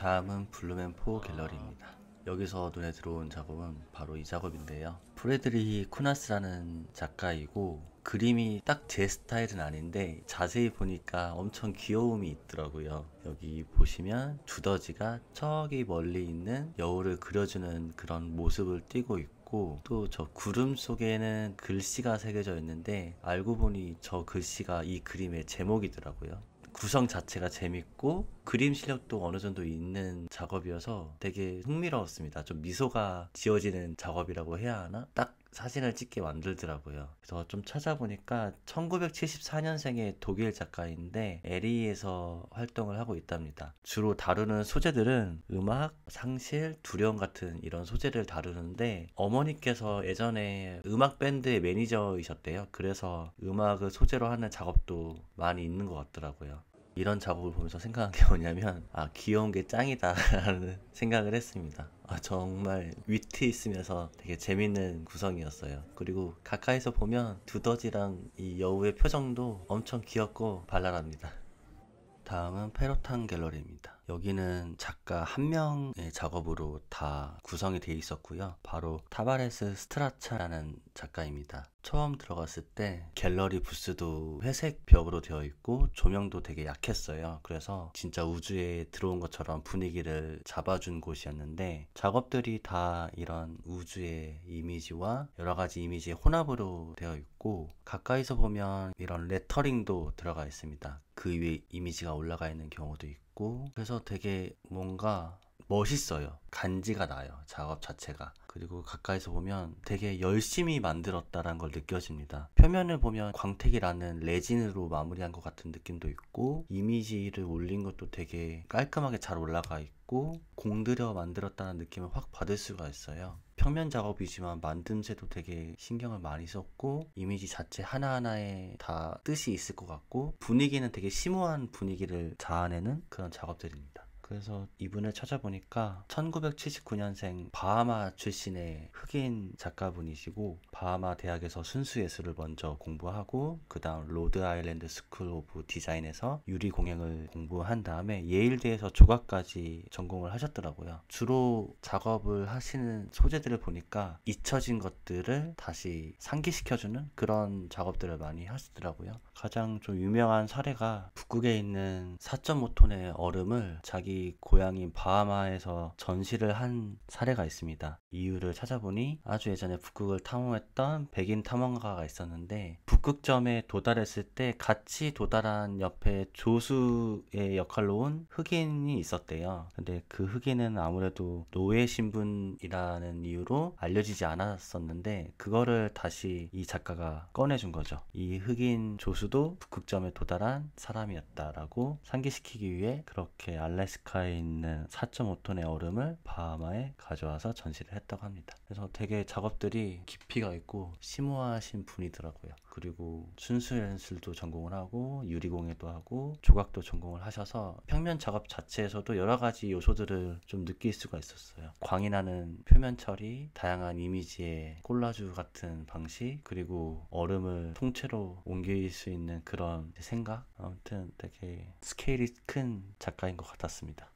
다음은 블루맨4 갤러리입니다. 여기서 눈에 들어온 작업은 바로 이 작업인데요. 프레드리히 쿠나스라는 작가이고 그림이 딱 제 스타일은 아닌데 자세히 보니까 엄청 귀여움이 있더라고요. 여기 보시면 두더지가 저기 멀리 있는 여우를 그려주는 그런 모습을 띠고 있고, 또 저 구름 속에는 글씨가 새겨져 있는데 알고 보니 저 글씨가 이 그림의 제목이더라고요. 구성 자체가 재밌고 그림 실력도 어느 정도 있는 작업이어서 되게 흥미로웠습니다. 좀 미소가 지어지는 작업이라고 해야 하나? 딱 사진을 찍게 만들더라고요. 그래서 좀 찾아보니까 1974년생의 독일 작가인데 LA에서 활동을 하고 있답니다. 주로 다루는 소재들은 음악, 상실, 두려움 같은 이런 소재를 다루는데, 어머니께서 예전에 음악 밴드의 매니저이셨대요. 그래서 음악을 소재로 하는 작업도 많이 있는 것 같더라고요. 이런 작업을 보면서 생각한 게 뭐냐면, 귀여운 게 짱이다 라는 생각을 했습니다. 정말 위트 있으면서 되게 재밌는 구성이었어요. 그리고 가까이서 보면 두더지랑 이 여우의 표정도 엄청 귀엽고 발랄합니다. 다음은 페로탄 갤러리입니다. 여기는 작가 한 명의 작업으로 다 구성이 되어 있었고요. 바로 타바레스 스트라차라는 작가입니다. 처음 들어갔을 때 갤러리 부스도 회색 벽으로 되어 있고 조명도 되게 약했어요. 그래서 진짜 우주에 들어온 것처럼 분위기를 잡아준 곳이었는데, 작업들이 다 이런 우주의 이미지와 여러 가지 이미지의 혼합으로 되어 있고, 가까이서 보면 이런 레터링도 들어가 있습니다. 그 위에 이미지가 올라가 있는 경우도 있고, 그래서 되게 뭔가 멋있어요. 간지가 나요, 작업 자체가. 그리고 가까이서 보면 되게 열심히 만들었다는 걸 느껴집니다. 표면을 보면 광택이라는 레진으로 마무리한 것 같은 느낌도 있고, 이미지를 올린 것도 되게 깔끔하게 잘 올라가 있고, 공들여 만들었다는 느낌을 확 받을 수가 있어요. 평면 작업이지만 만듦새도 되게 신경을 많이 썼고, 이미지 자체 하나하나에 다 뜻이 있을 것 같고, 분위기는 되게 심오한 분위기를 자아내는 그런 작업들입니다. 그래서 이분을 찾아보니까 1979년생 바하마 출신의 흑인 작가분이시고, 바하마 대학에서 순수예술을 먼저 공부하고 그 다음 로드 아일랜드 스쿨 오브 디자인에서 유리공예를 공부한 다음에 예일대에서 조각까지 전공을 하셨더라고요. 주로 작업을 하시는 소재들을 보니까 잊혀진 것들을 다시 상기시켜주는 그런 작업들을 많이 하시더라고요. 가장 좀 유명한 사례가 북극에 있는 4.5톤의 얼음을 자기 고향인 바하마에서 전시를 한 사례가 있습니다. 이유를 찾아보니 아주 예전에 북극을 탐험했던 백인 탐험가가 있었는데, 북극점에 도달했을 때 같이 도달한 옆에 조수의 역할로 온 흑인이 있었대요. 근데 그 흑인은 아무래도 노예 신분이라는 이유로 알려지지 않았었는데, 그거를 다시 이 작가가 꺼내준 거죠. 이 흑인 조수도 북극점에 도달한 사람이었다라고 상기시키기 위해 그렇게 알래스카에 있는 4.5톤의 얼음을 바하마에 가져와서 전시를 했다고 합니다. 그래서 되게 작업들이 깊이가 있고 심오하신 분이더라고요. 그리고 순수예술도 전공을 하고 유리공예도 하고 조각도 전공을 하셔서 평면 작업 자체에서도 여러 가지 요소들을 좀 느낄 수가 있었어요. 광이 나는 표면 처리, 다양한 이미지의 콜라주 같은 방식, 그리고 얼음을 통째로 옮길 수 있는 그런 생각, 아무튼 되게 스케일이 큰 작가인 것 같았습니다.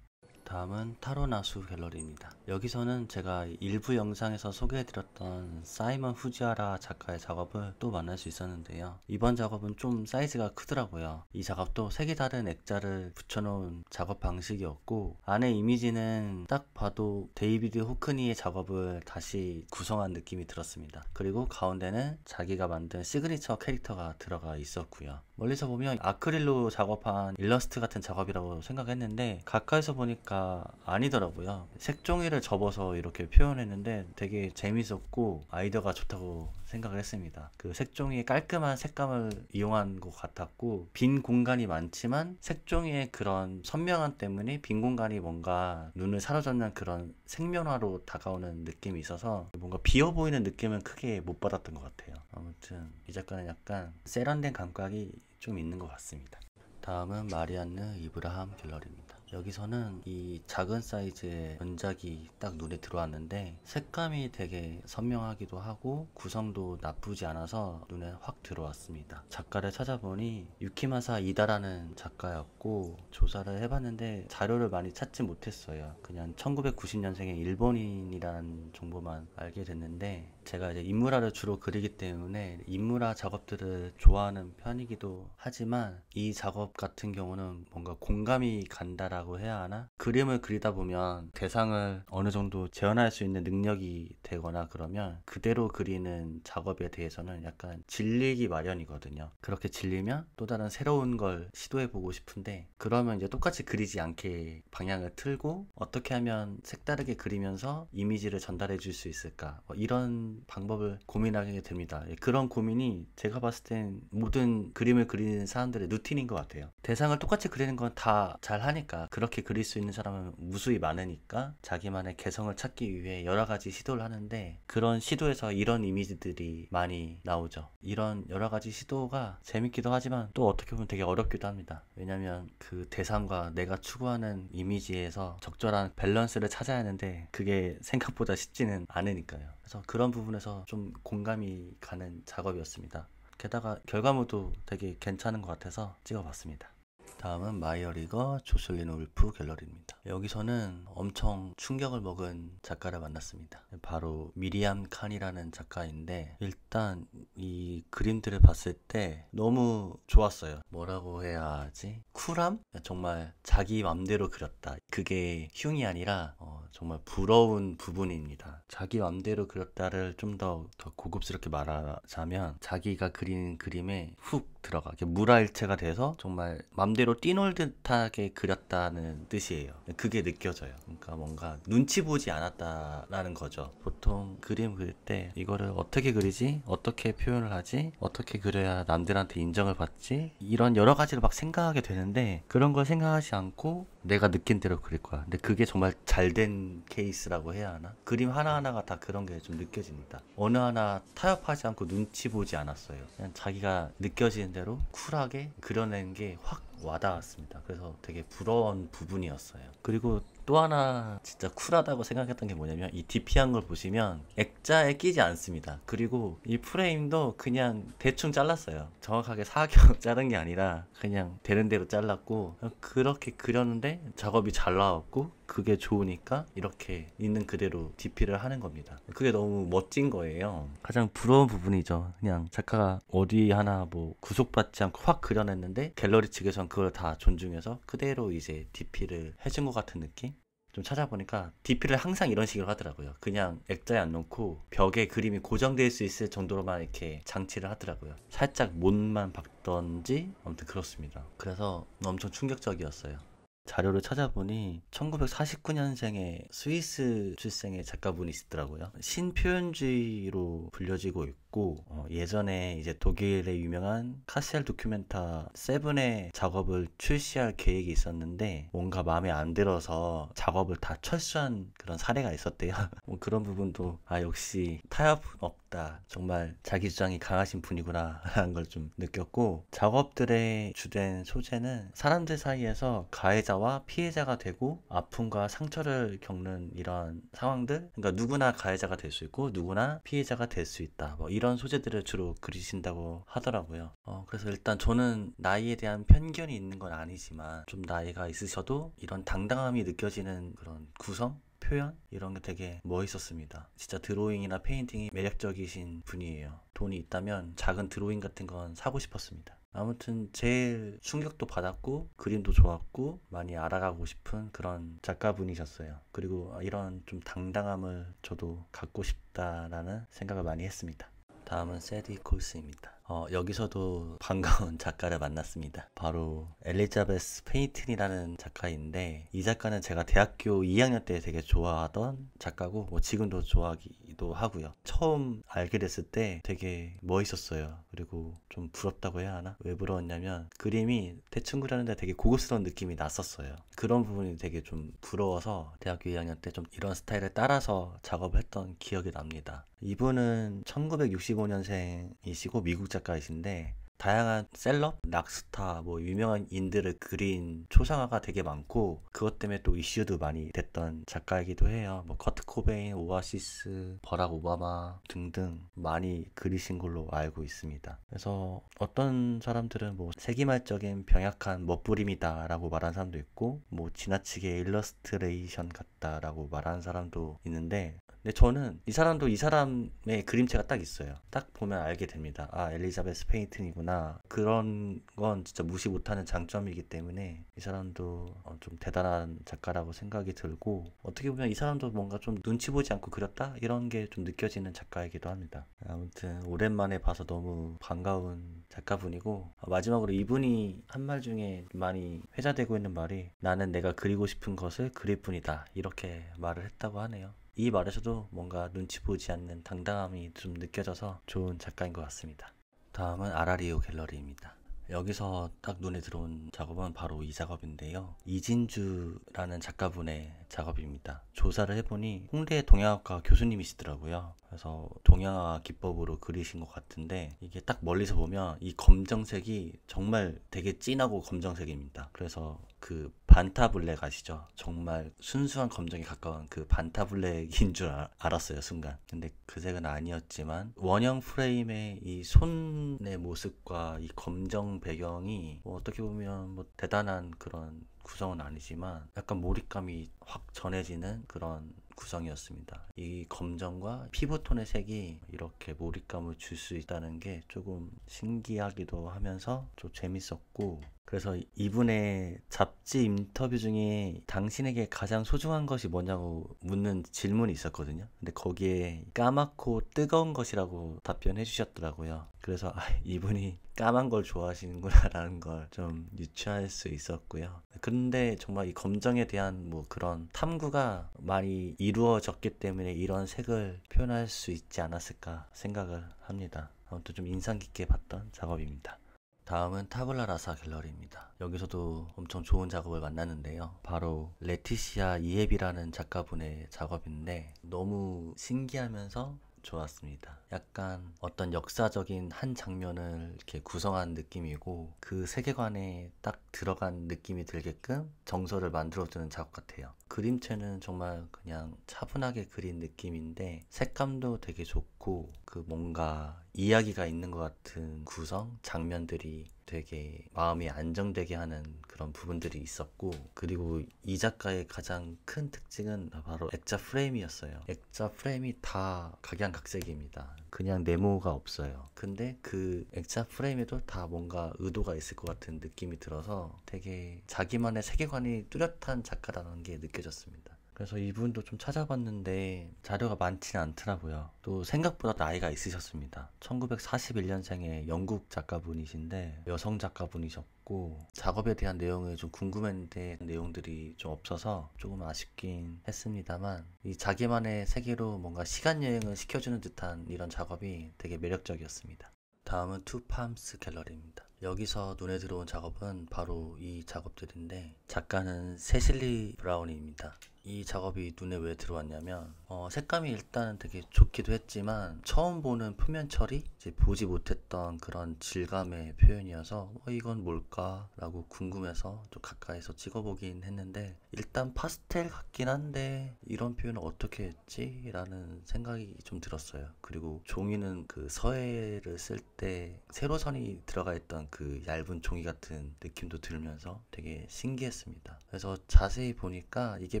다음은 타로나수 갤러리입니다. 여기서는 제가 일부 영상에서 소개해드렸던 사이먼 후지하라 작가의 작업을 또 만날 수 있었는데요. 이번 작업은 좀 사이즈가 크더라고요. 이 작업도 색이 다른 액자를 붙여놓은 작업 방식이었고, 안에 이미지는 딱 봐도 데이비드 호크니의 작업을 다시 구성한 느낌이 들었습니다. 그리고 가운데는 자기가 만든 시그니처 캐릭터가 들어가 있었고요. 멀리서 보면 아크릴로 작업한 일러스트 같은 작업이라고 생각했는데, 가까이서 보니까 아니더라고요. 색종이를 접어서 이렇게 표현했는데 되게 재밌었고 아이디어가 좋다고 생각을 했습니다. 그 색종이의 깔끔한 색감을 이용한 것 같았고, 빈 공간이 많지만 색종이의 그런 선명함 때문에 빈 공간이 뭔가 눈을 사로잡는 그런 생면화로 다가오는 느낌이 있어서 뭔가 비어 보이는 느낌은 크게 못 받았던 것 같아요. 아무튼 이 작가는 약간 세련된 감각이 좀 있는 것 같습니다. 다음은 마리안느 이브라함 갤러리입니다. 여기서는 이 작은 사이즈의 원작이 딱 눈에 들어왔는데 색감이 되게 선명하기도 하고 구성도 나쁘지 않아서 눈에 확 들어왔습니다. 작가를 찾아보니 유키마사 이다라는 작가였고 조사를 해봤는데 자료를 많이 찾지 못했어요. 그냥 1990년생의 일본인이라는 정보만 알게 됐는데 제가 이제 인물화를 주로 그리기 때문에 인물화 작업들을 좋아하는 편이기도 하지만 이 작업 같은 경우는 뭔가 공감이 간다라고 해야 하나? 그림을 그리다 보면 대상을 어느 정도 재현할 수 있는 능력이 되거나 그러면 그대로 그리는 작업에 대해서는 약간 질리기 마련이거든요. 그렇게 질리면 또 다른 새로운 걸 시도해보고 싶은데 그러면 이제 똑같이 그리지 않게 방향을 틀고 어떻게 하면 색다르게 그리면서 이미지를 전달해 줄 수 있을까? 뭐 이런 방법을 고민하게 됩니다. 그런 고민이 제가 봤을 땐 모든 그림을 그리는 사람들의 루틴인 것 같아요. 대상을 똑같이 그리는 건 다 잘 하니까 그렇게 그릴 수 있는 사람은 무수히 많으니까 자기만의 개성을 찾기 위해 여러 가지 시도를 하는데 그런 시도에서 이런 이미지들이 많이 나오죠. 이런 여러 가지 시도가 재밌기도 하지만 또 어떻게 보면 되게 어렵기도 합니다. 왜냐면 그 대상과 내가 추구하는 이미지에서 적절한 밸런스를 찾아야 하는데 그게 생각보다 쉽지는 않으니까요. 그래서 그런 부분에서 좀 공감이 가는 작업이었습니다. 게다가 결과물도 되게 괜찮은 것 같아서 찍어봤습니다. 다음은 마이어리거 조슬린 울프 갤러리입니다. 여기서는 엄청 충격을 먹은 작가를 만났습니다. 바로 미리암 칸이라는 작가인데 일단 이 그림들을 봤을 때 너무 좋았어요. 뭐라고 해야 하지? 쿨함? 정말 자기 맘대로 그렸다. 그게 흉이 아니라 정말 부러운 부분입니다. 자기 맘대로 그렸다를 좀 더 고급스럽게 말하자면 자기가 그린 그림에 훅 들어가 물화일체가 돼서 정말 맘대로 뛰놀 듯하게 그렸다는 뜻이에요. 그게 느껴져요. 그러니까 뭔가 눈치 보지 않았다라는 거죠. 보통 그림 그릴 때 이거를 어떻게 그리지? 어떻게 표현을 하지? 어떻게 그려야 남들한테 인정을 받지? 이런 여러 가지를 막 생각하게 되는데 그런 걸 생각하지 않고 내가 느낀 대로 그릴 거야. 근데 그게 정말 잘된 케이스라고 해야 하나? 그림 하나하나가 다 그런 게 좀 느껴집니다. 어느 하나 타협하지 않고 눈치 보지 않았어요. 그냥 자기가 느껴지는 대로 쿨하게 그려낸 게 확 와닿았습니다. 그래서 되게 부러운 부분이었어요. 그리고 또 하나 진짜 쿨하다고 생각했던 게 뭐냐면 이 DP한 걸 보시면 액자에 끼지 않습니다. 그리고 이 프레임도 그냥 대충 잘랐어요. 정확하게 사각 자른 게 아니라 그냥 되는 대로 잘랐고 그렇게 그렸는데 작업이 잘 나왔고 그게 좋으니까 이렇게 있는 그대로 DP를 하는 겁니다. 그게 너무 멋진 거예요. 가장 부러운 부분이죠. 그냥 작가가 어디 하나 뭐 구속받지 않고 확 그려냈는데 갤러리 측에선 그걸 다 존중해서 그대로 이제 DP를 해준 것 같은 느낌? 좀 찾아보니까 DP를 항상 이런 식으로 하더라고요. 그냥 액자에 안 놓고 벽에 그림이 고정될 수 있을 정도로만 이렇게 장치를 하더라고요. 살짝 못만 박던지 아무튼 그렇습니다. 그래서 엄청 충격적이었어요. 자료를 찾아보니 1949년생의 스위스 출생의 작가분이 있더라고요. 신표현주의로 불려지고 있고 예전에 이제 독일의 유명한 카셀 도큐멘타 세븐의 작업을 출시할 계획이 있었는데 뭔가 마음에 안 들어서 작업을 다 철수한 그런 사례가 있었대요. 뭐 그런 부분도 역시 타협은 없다. 정말 자기 주장이 강하신 분이구나 라는 걸 좀 느꼈고 작업들의 주된 소재는 사람들 사이에서 가해자와 피해자가 되고 아픔과 상처를 겪는 이런 상황들 그러니까 누구나 가해자가 될 수 있고 누구나 피해자가 될 수 있다. 뭐 이런 소재들을 주로 그리신다고 하더라고요. 그래서 일단 저는 나이에 대한 편견이 있는 건 아니지만 좀 나이가 있으셔도 이런 당당함이 느껴지는 그런 구성? 표현? 이런 게 되게 멋있었습니다. 진짜 드로잉이나 페인팅이 매력적이신 분이에요. 돈이 있다면 작은 드로잉 같은 건 사고 싶었습니다. 아무튼 제일 충격도 받았고 그림도 좋았고 많이 알아가고 싶은 그런 작가분이셨어요. 그리고 이런 좀 당당함을 저도 갖고 싶다라는 생각을 많이 했습니다. 다음은 세디 콜스입니다. 여기서도 반가운 작가를 만났습니다. 바로 엘리자베스 페이튼이라는 작가인데 이 작가는 제가 대학교 2학년 때 되게 좋아하던 작가고 뭐 지금도 좋아하기도 하고요. 처음 알게 됐을 때 되게 멋있었어요. 그리고 좀 부럽다고 해야 하나? 왜 부러웠냐면 그림이 대충 그렸는데 되게 고급스러운 느낌이 났었어요. 그런 부분이 되게 좀 부러워서 대학교 2학년 때 좀 이런 스타일을 따라서 작업을 했던 기억이 납니다. 이분은 1965년생이시고 미국 작가이신데 다양한 셀럽, 락스타, 뭐 유명한 인들을 그린 초상화가 되게 많고 그것 때문에 또 이슈도 많이 됐던 작가이기도 해요. 뭐 커트 코베인, 오아시스, 버락 오바마 등등 많이 그리신 걸로 알고 있습니다. 그래서 어떤 사람들은 뭐 세기말적인 병약한 멋부림이다 라고 말하는 사람도 있고 뭐 지나치게 일러스트레이션 같다라고 말하는 사람도 있는데, 근데 저는 이 사람도 이 사람의 그림체가 딱 있어요. 딱 보면 알게 됩니다. 아, 엘리자베스 페인튼이구나. 그런 건 진짜 무시 못하는 장점이기 때문에 이 사람도 좀 대단한 작가라고 생각이 들고, 어떻게 보면 이 사람도 뭔가 좀 눈치 보지 않고 그렸다? 이런 게 좀 느껴지는 작가이기도 합니다. 아무튼 오랜만에 봐서 너무 반가운 작가분이고, 마지막으로 이분이 한 말 중에 많이 회자되고 있는 말이 나는 내가 그리고 싶은 것을 그릴 뿐이다, 이렇게 말을 했다고 하네요. 이 말에서도 뭔가 눈치 보지 않는 당당함이 좀 느껴져서 좋은 작가인 것 같습니다. 다음은 아라리오 갤러리입니다. 여기서 딱 눈에 들어온 작업은 바로 이 작업인데요. 이진주라는 작가분의 작업입니다. 조사를 해보니 홍대 동양학과 교수님이시더라고요. 그래서 동양화 기법으로 그리신 것 같은데, 이게 딱 멀리서 보면 이 검정색이 정말 되게 진하고 검정색입니다. 그래서 그 반타블랙 아시죠? 정말 순수한 검정에 가까운 그 반타블랙인 줄 알았어요, 순간. 근데 그 색은 아니었지만 원형 프레임의 이 손의 모습과 이 검정 배경이 뭐 어떻게 보면 뭐 대단한 그런 구성은 아니지만 약간 몰입감이 확 전해지는 그런 구성이었습니다. 이 검정과 피부톤의 색이 이렇게 몰입감을 줄 수 있다는 게 조금 신기하기도 하면서 좀 재밌었고, 그래서 이분의 잡지 인터뷰 중에 당신에게 가장 소중한 것이 뭐냐고 묻는 질문이 있었거든요. 근데 거기에 까맣고 뜨거운 것이라고 답변해 주셨더라고요. 그래서 이분이 까만 걸 좋아하시는구나 라는 걸 좀 유추할 수 있었고요. 근데 정말 이 검정에 대한 뭐 그런 탐구가 많이 이루어졌기 때문에 이런 색을 표현할 수 있지 않았을까 생각을 합니다. 아무튼 좀 인상 깊게 봤던 작업입니다. 다음은 타블라 라사 갤러리입니다. 여기서도 엄청 좋은 작업을 만났는데요. 바로 레티시아 이앱이라는 작가분의 작업인데 너무 신기하면서 좋았습니다. 약간 어떤 역사적인 한 장면을 이렇게 구성한 느낌이고 그 세계관에 딱 들어간 느낌이 들게끔 정서를 만들어주는 작업 같아요. 그림체는 정말 그냥 차분하게 그린 느낌인데 색감도 되게 좋고 그 뭔가 이야기가 있는 것 같은 구성, 장면들이 되게 마음이 안정되게 하는 그런 부분들이 있었고, 그리고 이 작가의 가장 큰 특징은 바로 액자 프레임이었어요. 액자 프레임이 다 각양각색입니다. 그냥 네모가 없어요. 근데 그 액자 프레임에도 다 뭔가 의도가 있을 것 같은 느낌이 들어서 되게 자기만의 세계관이 뚜렷한 작가라는 게 느껴졌습니다. 그래서 이분도 좀 찾아봤는데 자료가 많지는 않더라고요. 또 생각보다 나이가 있으셨습니다. 1941년생의 영국 작가분이신데 여성 작가분이셨고, 작업에 대한 내용을 좀 궁금했는데 내용들이 좀 없어서 조금 아쉽긴 했습니다만, 이 자기만의 세계로 뭔가 시간 여행을 시켜주는 듯한 이런 작업이 되게 매력적이었습니다. 다음은 투팜스 갤러리입니다. 여기서 눈에 들어온 작업은 바로 이 작업들인데 작가는 세실리 브라운입니다. 이 작업이 눈에 왜 들어왔냐면 색감이 일단 되게 좋기도 했지만 처음 보는 표면 처리? 이제 보지 못했던 그런 질감의 표현이어서 이건 뭘까? 라고 궁금해서 좀 가까이서 찍어보긴 했는데, 일단 파스텔 같긴 한데 이런 표현을 어떻게 했지? 라는 생각이 좀 들었어요. 그리고 종이는 그 서예를 쓸 때 세로선이 들어가 있던 그 얇은 종이 같은 느낌도 들면서 되게 신기했습니다. 그래서 자세히 보니까 이게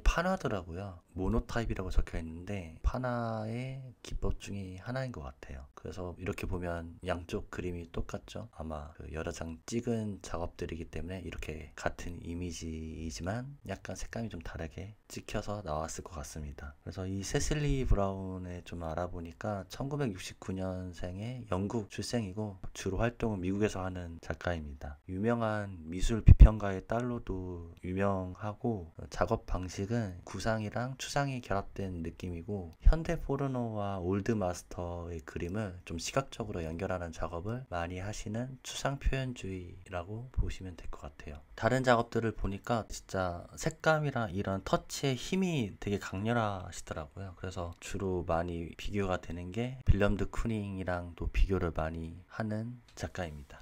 파나더라고요. 모노타입이라고 적혀 있는데 파나의 기법 중에 하나인 것 같아요. 그래서 이렇게 보면 양쪽 그림이 똑같죠. 아마 그 여러 장 찍은 작업들이기 때문에 이렇게 같은 이미지이지만 약간 색감이 좀 다르게 찍혀서 나왔을 것 같습니다. 그래서 이 세실리 브라운을 좀 알아보니까 1969년생의 영국 출생이고 주로 활동은 미국에서 하는 작가입니다. 유명한 미술 비평가의 딸로도 유명하고, 작업 방식은 구상이랑 추상이 결합된 느낌이고 현대 포르노와 올드 마스터의 그림을 좀 시각적으로 연결하는 작업을 많이 하시는 추상 표현주의라고 보시면 될 것 같아요. 다른 작업들을 보니까 진짜 색감이랑 이런 터치의 힘이 되게 강렬하시더라고요. 그래서 주로 많이 비교가 되는 게 빌럼 드 쿠닝이랑 또 비교를 많이 하는 작가입니다.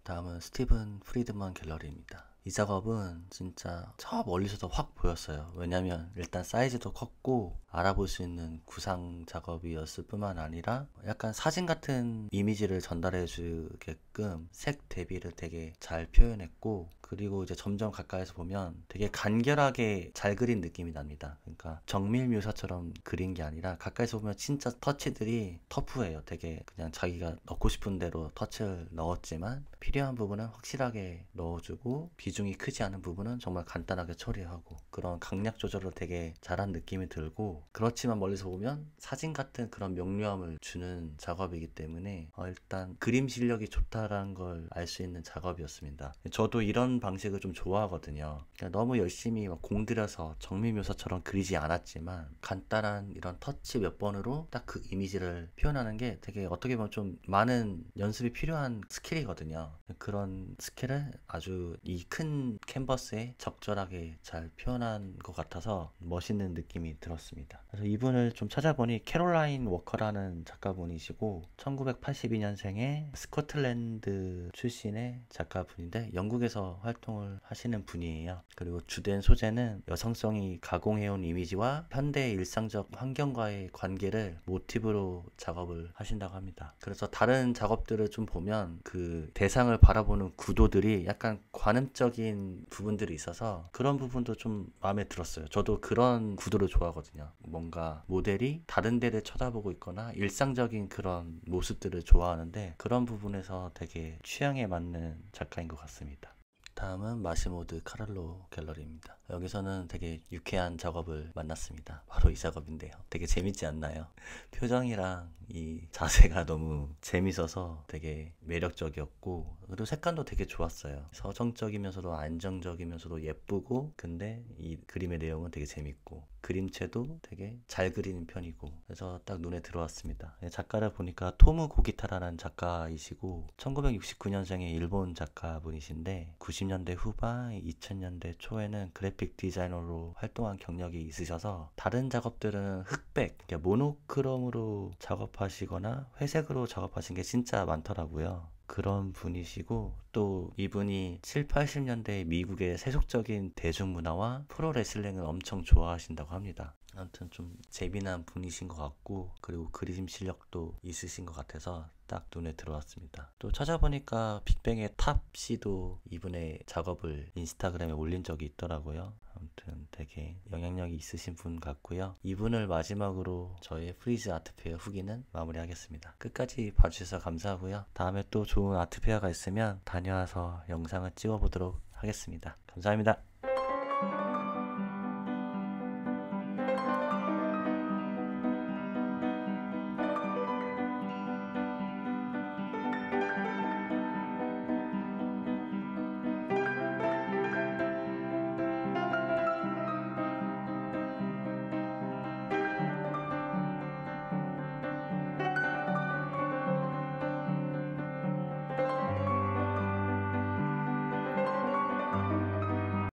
다음은 스티븐 프리드먼 갤러리입니다. 이 작업은 진짜 저 멀리서도 확 보였어요. 왜냐면 일단 사이즈도 컸고 알아볼 수 있는 구상 작업이었을 뿐만 아니라 약간 사진 같은 이미지를 전달해 주게끔 색 대비를 되게 잘 표현했고, 그리고 이제 점점 가까이서 보면 되게 간결하게 잘 그린 느낌이 납니다. 그러니까 정밀 묘사처럼 그린 게 아니라 가까이서 보면 진짜 터치들이 터프해요. 되게 그냥 자기가 넣고 싶은 대로 터치를 넣었지만 필요한 부분은 확실하게 넣어주고 비중이 크지 않은 부분은 정말 간단하게 처리하고, 그런 강약 조절을 되게 잘한 느낌이 들고, 그렇지만 멀리서 보면 사진 같은 그런 명료함을 주는 작업이기 때문에 일단 그림 실력이 좋다라는 걸 알 수 있는 작업이었습니다. 저도 이런 방식을 좀 좋아하거든요. 그러니까 너무 열심히 막 공들여서 정밀 묘사처럼 그리지 않았지만 간단한 이런 터치 몇 번으로 딱 그 이미지를 표현하는 게 되게 어떻게 보면 좀 많은 연습이 필요한 스킬이거든요. 그런 스킬을 아주 이 큰 캔버스에 적절하게 잘 표현한 것 같아서 멋있는 느낌이 들었습니다. 그래서 이분을 좀 찾아보니 캐롤라인 워커라는 작가분이시고 1982년생의 스코틀랜드 출신의 작가분인데 영국에서 활동을 하시는 분이에요. 그리고 주된 소재는 여성성이 가공해온 이미지와 현대의 일상적 환경과의 관계를 모티브로 작업을 하신다고 합니다. 그래서 다른 작업들을 좀 보면 그 대상을 바라보는 구도들이 약간 관음적인 부분들이 있어서 그런 부분도 좀 마음에 들었어요. 저도 그런 구도를 좋아하거든요. 뭔가 모델이 다른 데를 쳐다보고 있거나 일상적인 그런 모습들을 좋아하는데 그런 부분에서 되게 취향에 맞는 작가인 것 같습니다. 다음은 마시모드 카를로 갤러리입니다. 여기서는 되게 유쾌한 작업을 만났습니다. 바로 이 작업인데요. 되게 재밌지 않나요? 표정이랑 이 자세가 너무 재밌어서 되게 매력적이었고, 그리고 색감도 되게 좋았어요. 서정적이면서도 안정적이면서도 예쁘고, 근데 이 그림의 내용은 되게 재밌고 그림체도 되게 잘 그리는 편이고, 그래서 딱 눈에 들어왔습니다. 작가를 보니까 토무 고기타라는 작가이시고 1969년생의 일본 작가분이신데 90년대 후반 2000년대 초에는 그래픽 디자이너로 활동한 경력이 있으셔서 다른 작업들은 흑백, 그러니까 모노크롬으로 작업하시거나 회색으로 작업하신 게 진짜 많더라고요. 그런 분이시고, 또 이분이 7, 80년대 미국의 세속적인 대중문화와 프로레슬링을 엄청 좋아하신다고 합니다. 아무튼 좀 재미난 분이신 것 같고, 그리고 그림 실력도 있으신 것 같아서 딱 눈에 들어왔습니다. 또 찾아보니까 빅뱅의 탑씨도 이분의 작업을 인스타그램에 올린 적이 있더라고요. 아무튼 되게 영향력이 있으신 분 같고요. 이분을 마지막으로 저의 프리즈 아트페어 후기는 마무리하겠습니다. 끝까지 봐주셔서 감사하고요. 다음에 또 좋은 아트페어가 있으면 다녀와서 영상을 찍어보도록 하겠습니다. 감사합니다.